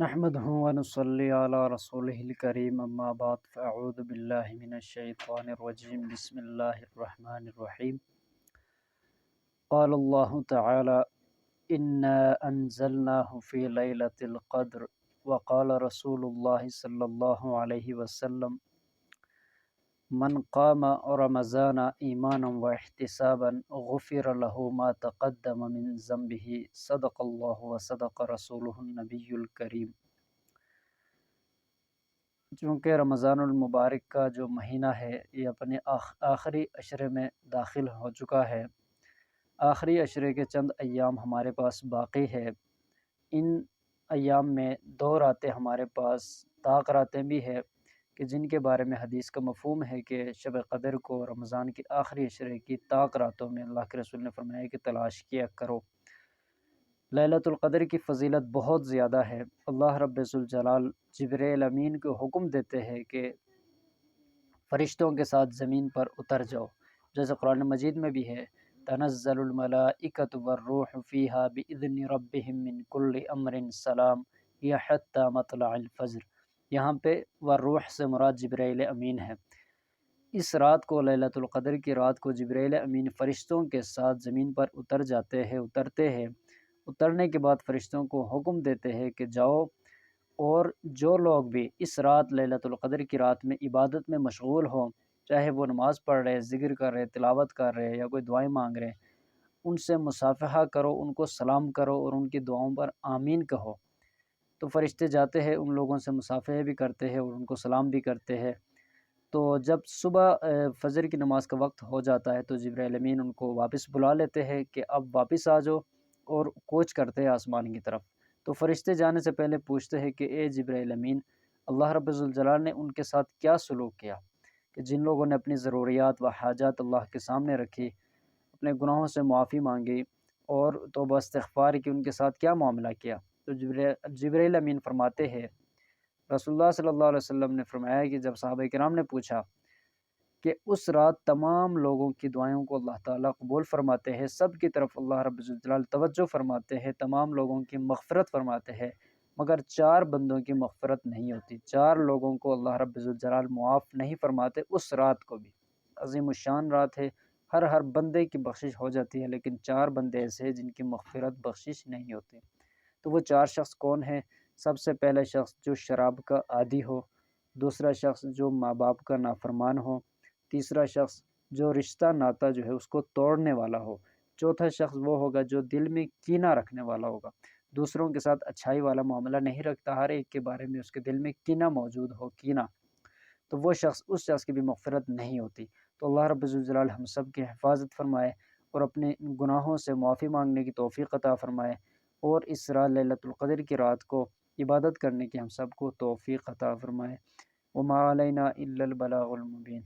نحمده ونصلي على رسوله الكريم اما بعد فاعوذ بالله من الشيطان الرجيم بسم الله الرحمن الرحيم قال الله تعالى انا انزلناه في ليلة القدر وقال رسول الله صلى الله عليه وسلم من قام رمضان ایمانا واحتسابا غفر له ما تقدم من ذنبه صدق اللہ وصدق رسولہ النبی الکریم۔ چونکہ رمضان المبارک کا جو مہینہ ہے یہ اپنے آخری عشرے میں داخل ہو چکا ہے۔ آخری عشرے کے چند ایام ہمارے پاس باقی ہے۔ ان ایام میں 2 راتیں ہمارے پاس طاق راتیں بھی ہے کہ جن کے بارے میں حدیث کا مفہوم ہے کہ شب قدر کو رمضان کی آخری عشرے کی طاق راتوں میں اللہ کے رسول نے فرمایا کہ تلاش کیا کرو۔ لیلۃ القدر کی فضیلت بہت زیادہ ہے۔ اللہ رب ذوالجلال جبرائیل امین کو حکم دیتے ہیں کہ فرشتوں کے ساتھ زمین پر اتر جاؤ، جیسے قرآن مجید میں بھی ہے تنزل الملائکۃ والروح فیہا باذن ربہم من کل امر سلام ہی حتی مطلع الفجر۔ یہاں پہ والروح سے مراد جبرائیل امین ہے۔ اس رات کو لیلۃ القدر کی رات کو جبرائیل امین فرشتوں کے ساتھ زمین پر اترتے ہیں۔ اترنے کے بعد فرشتوں کو حکم دیتے ہیں کہ جاؤ، اور جو لوگ بھی اس رات لیلۃ القدر کی رات میں عبادت میں مشغول ہوں، چاہے وہ نماز پڑھ رہے، ذکر کر رہے، تلاوت کر رہے یا کوئی دعائیں مانگ رہے، ان سے مصافحہ کرو، ان کو سلام کرو اور ان کی دعاؤں پر آمین کہو۔ تو فرشتے جاتے ہیں، ان لوگوں سے مصافحہ بھی کرتے ہیں اور ان کو سلام بھی کرتے ہیں۔ تو جب صبح فجر کی نماز کا وقت ہو جاتا ہے تو جبرائیل امین ان کو واپس بلا لیتے ہیں کہ اب واپس آ جاؤ، اور کوچ کرتے ہیں آسمان کی طرف۔ تو فرشتے جانے سے پہلے پوچھتے ہیں کہ اے جبرائیل امین، اللہ رب ذوالجلال نے ان کے ساتھ کیا سلوک کیا کہ جن لوگوں نے اپنی ضروریات و حاجات اللہ کے سامنے رکھی، اپنے گناہوں سے معافی مانگی اور توبہ استغفار کی، ان کے ساتھ کیا معاملہ کیا؟ تو جبرائیل امین فرماتے ہیں، رسول اللہ صلی اللہ علیہ وسلم نے فرمایا کہ جب صحابہ کرام نے پوچھا کہ اس رات تمام لوگوں کی دعائوں کو اللہ تعالیٰ قبول فرماتے ہیں، سب کی طرف اللہ رب الجلال توجہ فرماتے ہیں، تمام لوگوں کی مغفرت فرماتے ہیں، مگر 4 بندوں کی مغفرت نہیں ہوتی۔ 4 لوگوں کو اللہ رب الجلال معاف نہیں فرماتے اس رات کو بھی۔ عظیم الشان رات ہے، ہر بندے کی بخشش ہو جاتی ہے، لیکن 4 بندے ایسے ہیں جن کی مغفرت بخشش نہیں ہوتی۔ تو وہ 4 شخص کون ہیں؟ سب سے پہلا شخص جو شراب کا عادی ہو، دوسرا شخص جو ماں باپ کا نافرمان ہو، تیسرا شخص جو رشتہ ناتا جو ہے اس کو توڑنے والا ہو، چوتھا شخص وہ ہوگا جو دل میں کینہ رکھنے والا ہوگا، دوسروں کے ساتھ اچھائی والا معاملہ نہیں رکھتا، ہر ایک کے بارے میں اس کے دل میں کینہ موجود ہو، کینہ، تو وہ شخص، اس شخص کی بھی مغفرت نہیں ہوتی۔ تو اللہ رب الجلال ہم سب کی حفاظت فرمائے اور اپنے گناہوں سے معافی مانگنے کی توفیق عطا فرمائے، اور اس رات لیلۃ القدر کی رات کو عبادت کرنے کی ہم سب کو توفیق عطا فرمائے۔ وما علینا الا البلاغ المبین۔